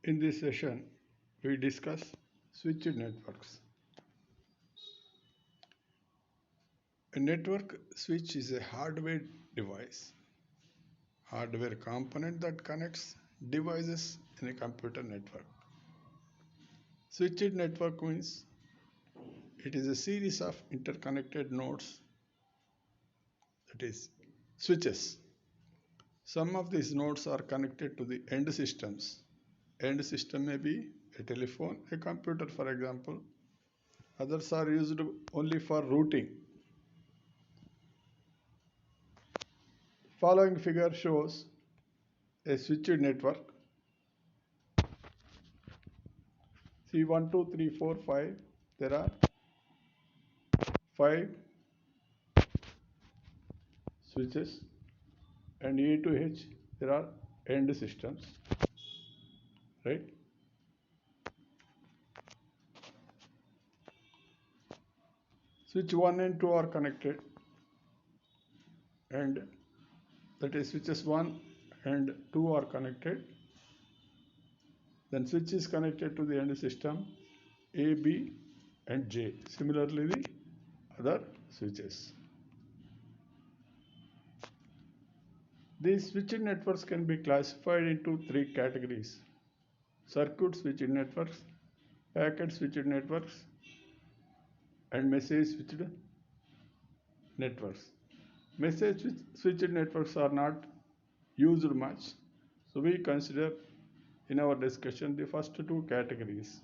In this session, we discuss switched networks. A network switch is a hardware component that connects devices in a computer network. Switched network means it is a series of interconnected nodes, that is, switches. Some of these nodes are connected to the end systems. End system may be a telephone, a computer, for example. Others are used only for routing. Following figure shows a switched network. See 1, 2, 3, 4, 5. There are 5 switches, and A to H there are end systems, right? Switch 1 and 2 are connected, and that is switches 1 and 2 are connected. Then switch is connected to the end system A, B and J. Similarly the other switches. These switched networks can be classified into 3 categories: circuit switched networks, packet switched networks, and message switched networks. Message switched networks are not used much, so we consider in our discussion the first 2 categories.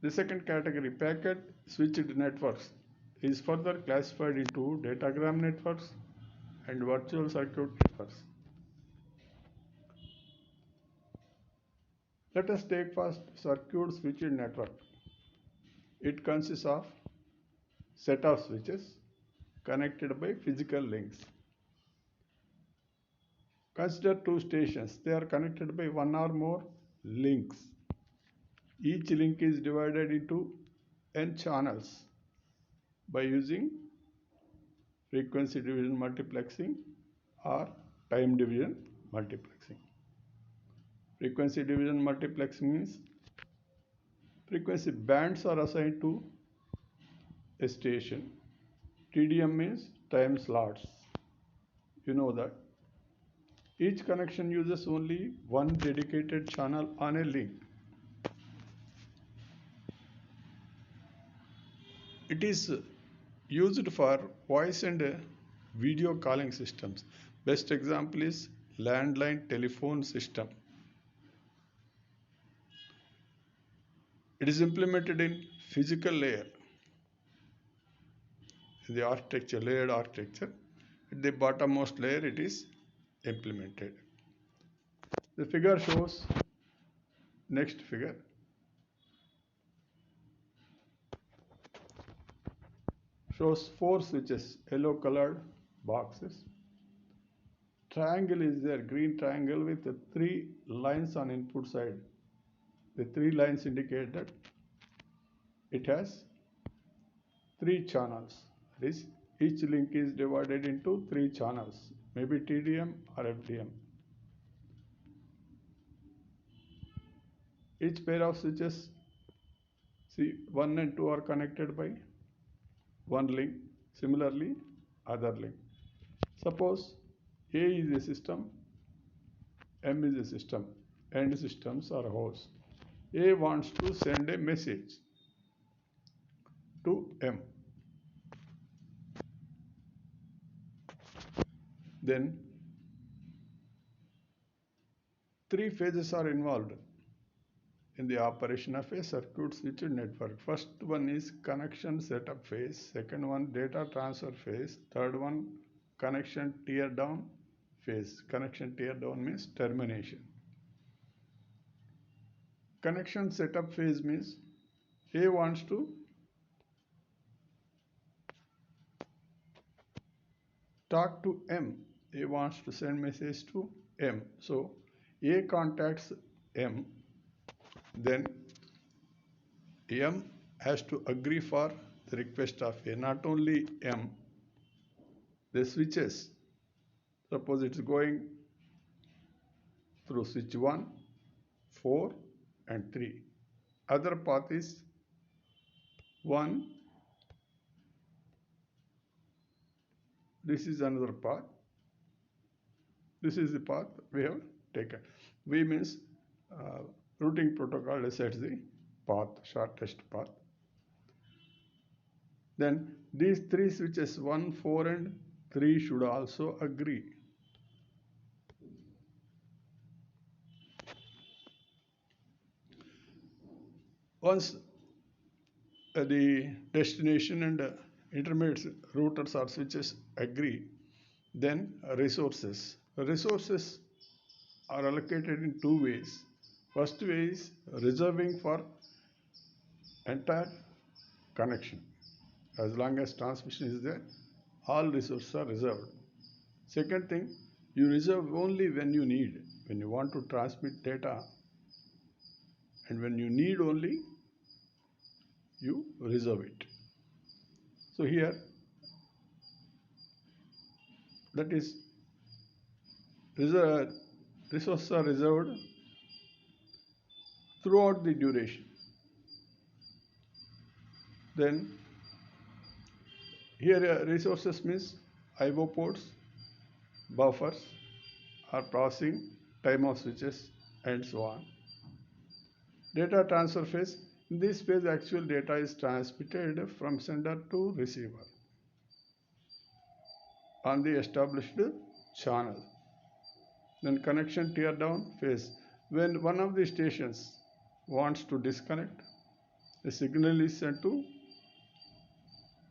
The second category, packet switched networks, is further classified into datagram networks and virtual circuit networks. Let us take first circuit switched network. It consists of set of switches connected by physical links. Consider 2 stations. They are connected by one or more links. Each link is divided into n channels by using frequency division multiplexing or time division multiplexing. Frequency division multiplexing means frequency bands are assigned to a station. TDM means time slots. You know that. Each connection uses only one dedicated channel on a link. It is used for voice and video calling systems. Best example is landline telephone system. It is implemented in physical layer, in the architecture, layered architecture. At the bottommost layer it is implemented. The figure shows, next figure, shows 4 switches, yellow colored boxes. Triangle is there, green triangle with 3 lines on input side. The 3 lines indicate that it has 3 channels. That is, each link is divided into 3 channels, maybe TDM or FDM. Each pair of switches, see 1 and 2 are connected by one link, similarly other link. Suppose A is a system, M is a system, end systems are hosts. A wants to send a message to M. Then 3 phases are involved in the operation of a circuit switched network. First one is connection setup phase, second one data transfer phase, third one connection tear down phase. Connection tear down means termination. Connection setup phase means A wants to talk to M. A wants to send message to M. So A contacts M, then M has to agree for the request of A. Not only M, the switches, suppose it's going through switch 1, 4 and 3. Other path is 1. This is another path. This is the path we have taken. V means routing protocol decides the path, shortest path. Then these three switches 1, 4 and 3 should also agree. Once the destination and intermediate routers or switches agree, then resources. Resources are allocated in two ways. First way is reserving for entire connection. As long as transmission is there, all resources are reserved. Second thing, you reserve only when you need. When you want to transmit data and when you need only, you reserve it. So here, that is, resources are reserved throughout the duration. Then here resources means IO ports, buffers, or processing time of switches and so on. Data transfer phase. In this phase, actual data is transmitted from sender to receiver on the established channel. Then connection tear down phase. When one of the stations wants to disconnect, a signal is sent to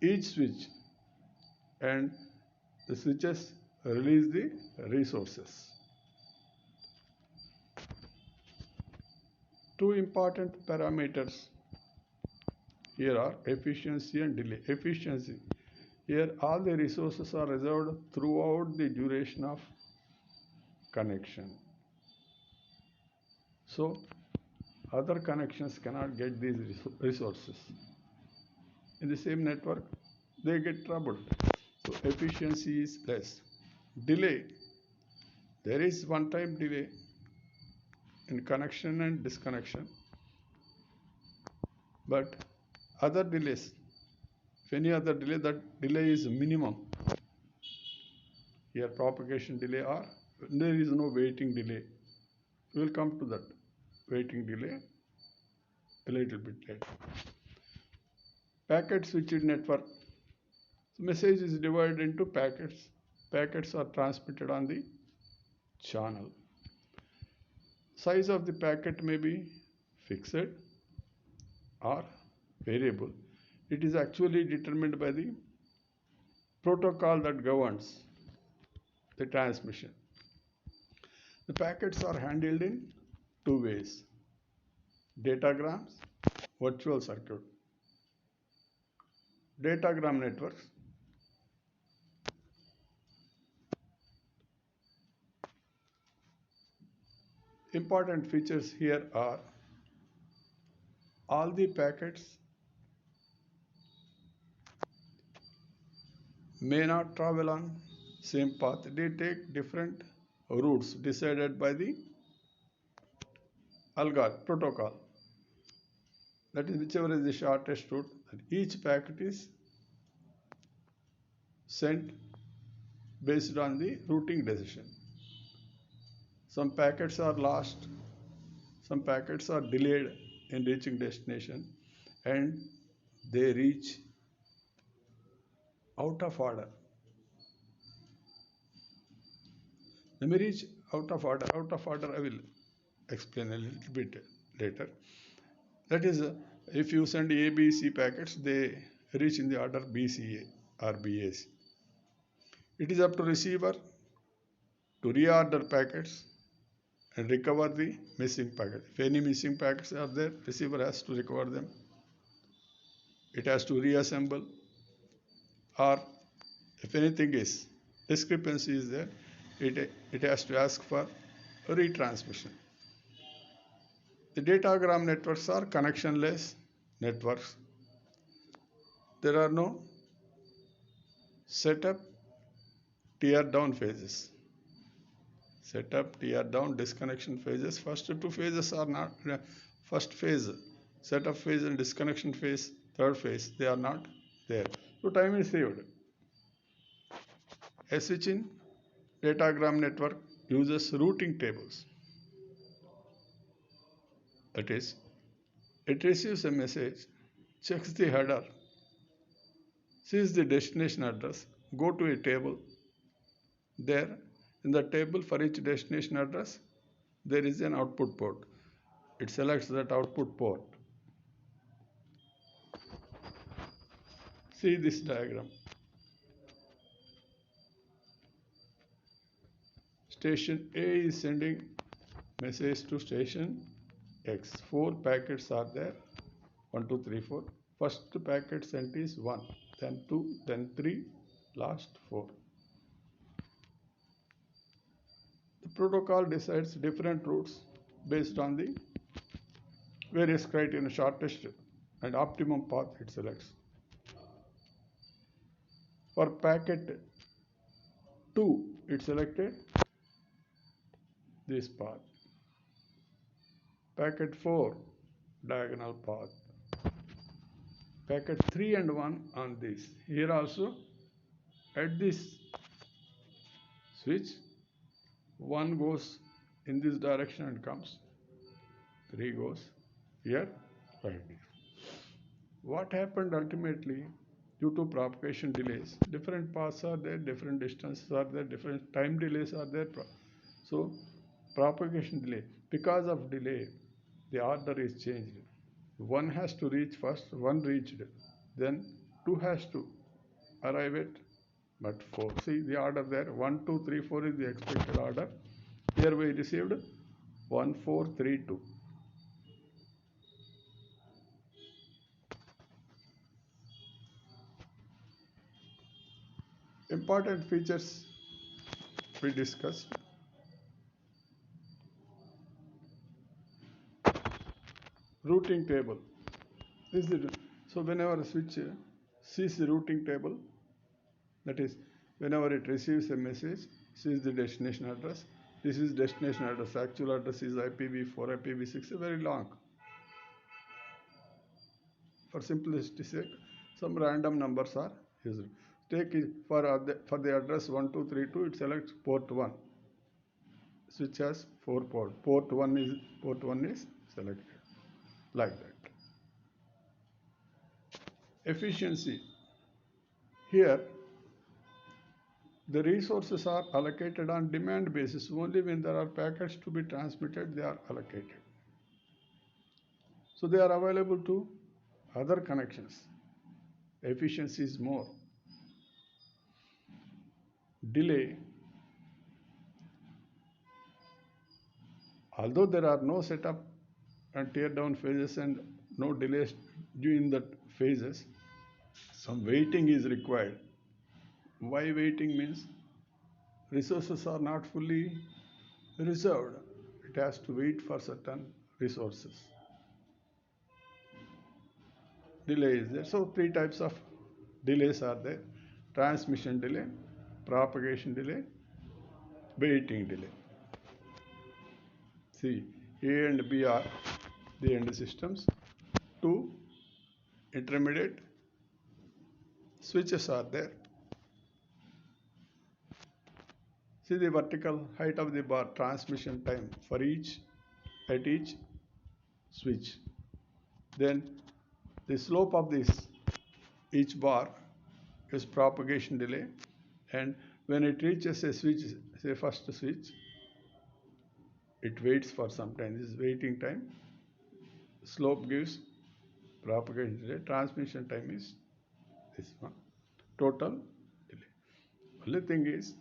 each switch and the switches release the resources. Two important parameters here are efficiency and delay. Efficiency. Here all the resources are reserved throughout the duration of connection. So other connections cannot get these resources. In the same network, they get troubled. So efficiency is less. Delay. There is one-time delay in connection and disconnection. But other delays, if any other delay, that delay is minimum. Here propagation delay or there is no waiting delay. We will come to that waiting delay a little bit later. Packet switched network. So message is divided into packets. Packets are transmitted on the channel. Size of the packet may be fixed or variable. It is actually determined by the protocol that governs the transmission. The packets are handled in two ways: datagrams, virtual circuit. Datagram networks. Important features here are all the packets may not travel on same path. They take different routes decided by the algorithm protocol. That is, whichever is the shortest route, and each packet is sent based on the routing decision. Some packets are lost, some packets are delayed in reaching destination, and they reach out of order. They may reach out of order. Out of order, I will explain a little bit later. That is, if you send A, B, C packets, they reach in the order BCA or BAC. It is up to receiver to reorder packets and recover the missing packets. If any missing packets are there, receiver has to recover them. It has to reassemble, or if anything is discrepancy is there, it has to ask for retransmission. The datagram networks are connectionless networks. There are no setup tear down phases. Setup, tear down, disconnection phases. First two phases are not, first phase, setup phase and disconnection phase, third phase, they are not there. So time is saved. A switch in datagram network uses routing tables. That is, it receives a message, checks the header, sees the destination address, go to a table. There, in the table for each destination address, there is an output port. It selects that output port. See this diagram. Station A is sending message to station X. 4 packets are there. 1, 2, 3, 4. First packet sent is 1, then 2, then 3, last 4. The protocol decides different routes based on the various criteria, shortest and optimum path it selects. For packet 2, it selected this path. Packet 4, diagonal path. Packet 3 and 1 on this. Here also, at this switch, 1 goes in this direction and comes. 3 goes here, like this. What happened ultimately? Due to propagation delays, different paths are there, different distances are there, different time delays are there. So, propagation delay. Because of delay, the order is changed. 1 has to reach first, 1 reached. Then 2 has to arrive at, but 4. See the order there, 1, 2, 3, 4 is the expected order. Here we received 1, 4, 3, 2. Important features we discussed. Routing table. This is the, so whenever a switch sees the routing table, that is, whenever it receives a message, sees the destination address. This is destination address. Actual address is IPv4, IPv6, very long. For simplicity sake, some random numbers are used. Take it for the address 1232, it selects port 1. Switch has 4 ports. Port 1 is selected like that. Efficiency. Here, the resources are allocated on demand basis. Only when there are packets to be transmitted, they are allocated. So they are available to other connections. Efficiency is more. Delay. Although there are no setup and tear down phases and no delays during the phases, some waiting is required. Why waiting means? Resources are not fully reserved. It has to wait for certain resources. Delay is there. So 3 types of delays are there: transmission delay, propagation delay, waiting delay. See, A and B are the end systems. 2 intermediate switches are there. See the vertical height of the bar, transmission time for each switch. Then the slope of each bar is propagation delay, and when it reaches a switch, say first switch, it waits for some time. This is waiting time. Slope gives propagation delay. Transmission time is this one. Total delay. Only thing is,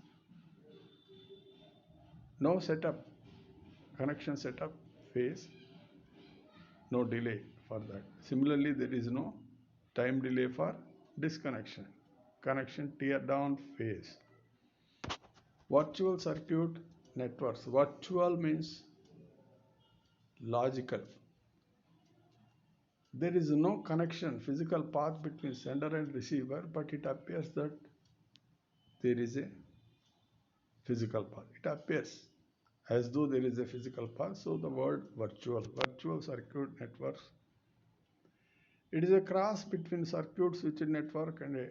no setup, connection setup phase, no delay for that. Similarly, there is no time delay for disconnection. Connection tear down phase. Virtual circuit networks. Virtual means logical. There is no connection, physical path between sender and receiver, but it appears that there is a physical path. It appears. as though there is a physical path. So the word virtual circuit networks. It is a cross between circuit switched network and a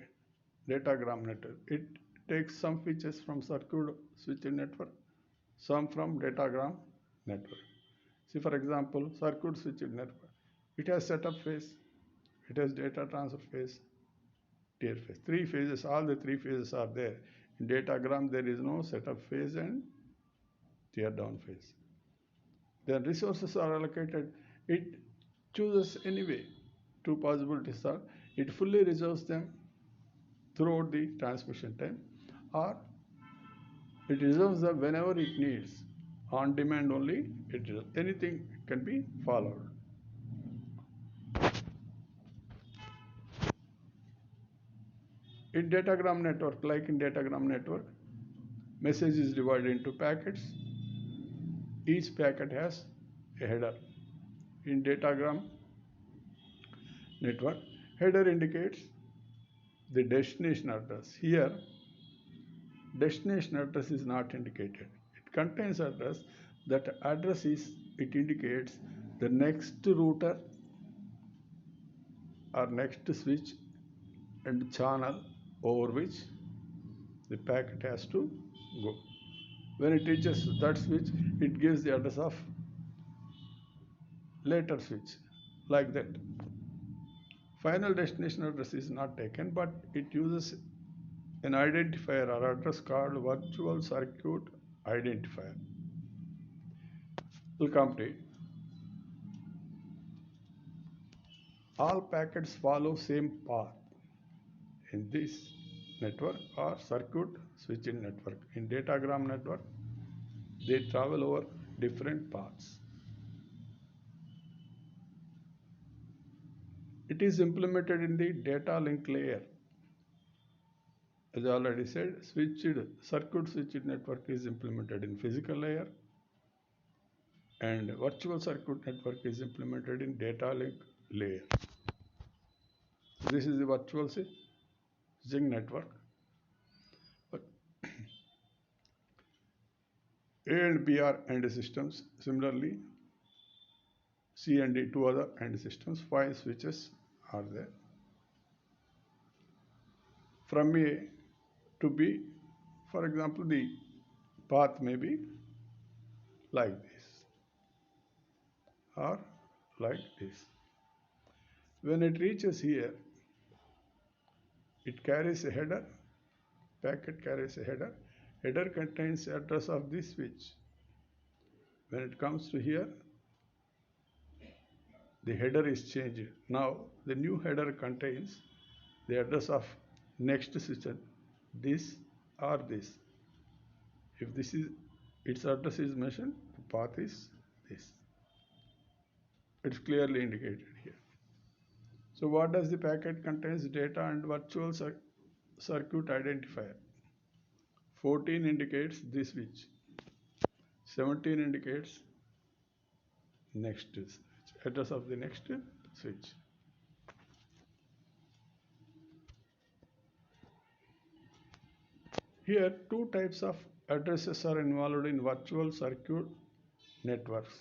datagram network. It takes some features from circuit switched network, some from datagram network. See, for example, circuit switched network. It has setup phase, it has data transfer phase, tier phase. Three phases, all the three phases are there. In datagram, there is no setup phase and tear down phase. Then resources are allocated. It chooses anyway. Two possibilities are it fully reserves them throughout the transmission time, or it reserves them whenever it needs. On demand only, anything can be followed. In datagram network, like in datagram network, message is divided into packets. Each packet has a header. In datagram network, header indicates the destination address. Here, destination address is not indicated. It contains address. That address is, it indicates the next router or next switch and channel over which the packet has to go. When it reaches that switch, it gives the address of later switch, like that. Final destination address is not taken, but it uses an identifier or address called virtual circuit identifier. We'll complete. All packets follow same path in this network or circuit switching network. In datagram network, they travel over different paths. It is implemented in the data link layer. As I already said, circuit switched network is implemented in physical layer, and virtual circuit network is implemented in data link layer. This is the virtual switching network. But A and B are AND systems. Similarly, C and D, two other AND systems. 5 switches are there. From A to B, for example, the path may be like this or like this. When it reaches here, it carries a header. Packet carries a header. Header contains the address of this switch. When it comes to here, the header is changed. Now the new header contains the address of next switch, this or this. If this is its address is mentioned, the path is this. It's clearly indicated here. So what does the packet contains? Data and virtual circuit identifier. 14 indicates this switch. 17 indicates next switch, address of the next switch. Here, two types of addresses are involved in virtual circuit networks.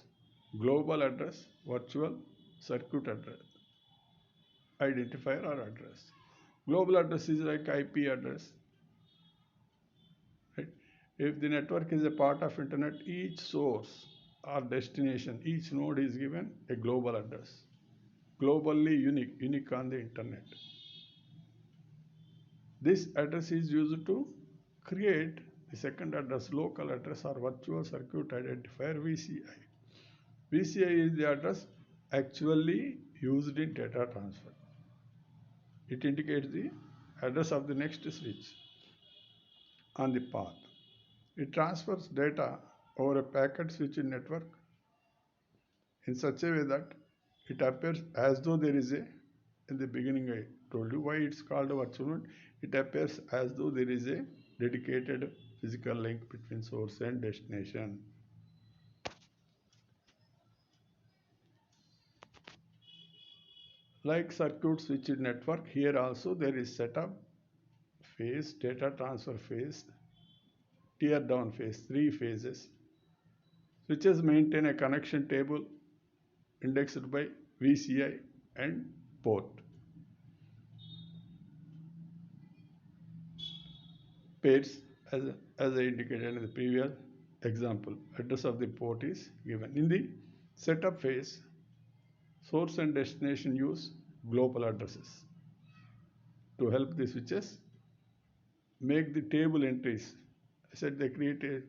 Global address, virtual circuit address, identifier or address. Global address is like IP address. Right? If the network is a part of internet, each source or destination, each node is given a global address. Globally unique on the internet. This address is used to create the second address, local address or virtual circuit identifier, VCI. VCI is the address actually used in data transfer. It indicates the address of the next switch on the path. It transfers data over a packet switching network in such a way that it appears as though there is in the beginning I told you why it's called a virtual node. It appears as though there is a dedicated physical link between source and destination. Like circuit switched network, here also there is setup phase, data transfer phase, tear down phase, 3 phases. Switches maintain a connection table indexed by VCI and port. Pairs, as I indicated in the previous example, address of the port is given. In the setup phase, source and destination use global addresses to help the switches make the table entries. I said they create a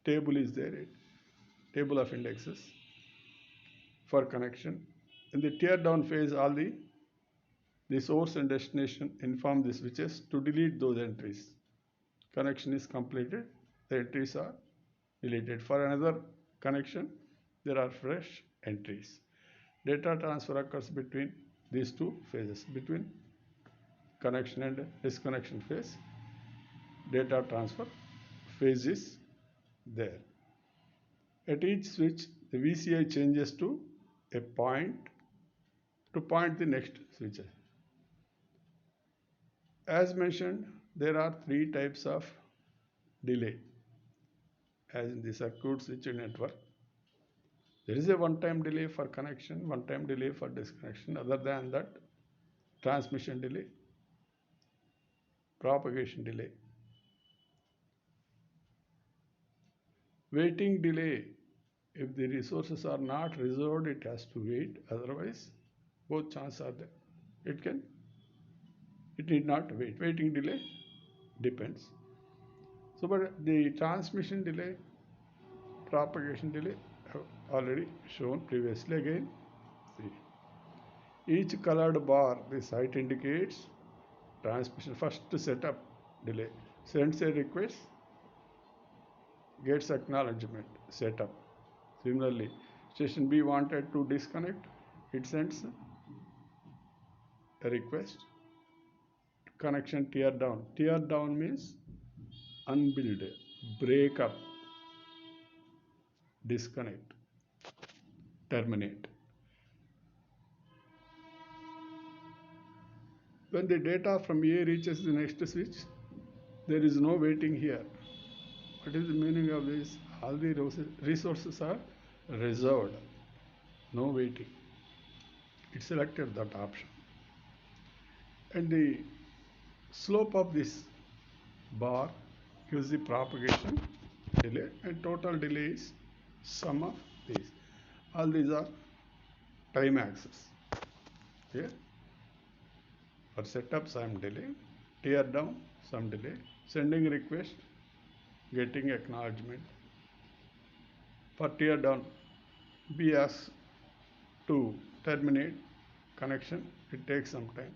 table is there, a table of indexes for connection. In the tear down phase, all the source and destination inform the switches to delete those entries. Connection is completed, the entries are deleted. For another connection, there are fresh entries. Data transfer occurs between these two phases, between connection and disconnection phase. Data transfer phase is there. At each switch, the VCI changes to a point to point the next switch. As mentioned, there are three types of delay as in the circuit switch network. There is a one-time delay for connection, one-time delay for disconnection. Other than that, transmission delay, propagation delay. Waiting delay, if the resources are not reserved, it has to wait. Otherwise, both chances are there. It need not wait. Waiting delay depends. So, but the transmission delay, propagation delay, have already shown previously. Again, see. Each colored bar, the site indicates transmission. First setup delay. Sends a request, gets acknowledgement, setup. Similarly, station B wanted to disconnect, it sends a request. Connection tear down. Tear down means unbuild, break up, disconnect, terminate. When the data from A reaches the next switch, there is no waiting here. What is the meaning of this? All the resources are reserved, no waiting. It selected that option. And the slope of this bar gives the propagation delay, and total delay is sum of these. All these are time axis. Here, for setup some delay, tear down some delay, sending request, getting acknowledgement. For tear down, B asks to terminate connection, it takes some time.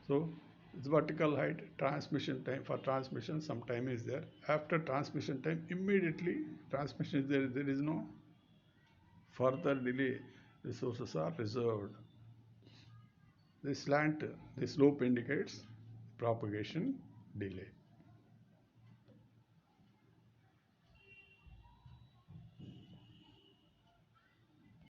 So it's vertical height, transmission time. For transmission, some time is there. After transmission time, immediately transmission is there. There is no further delay. Resources are reserved. The slant, the slope indicates propagation delay.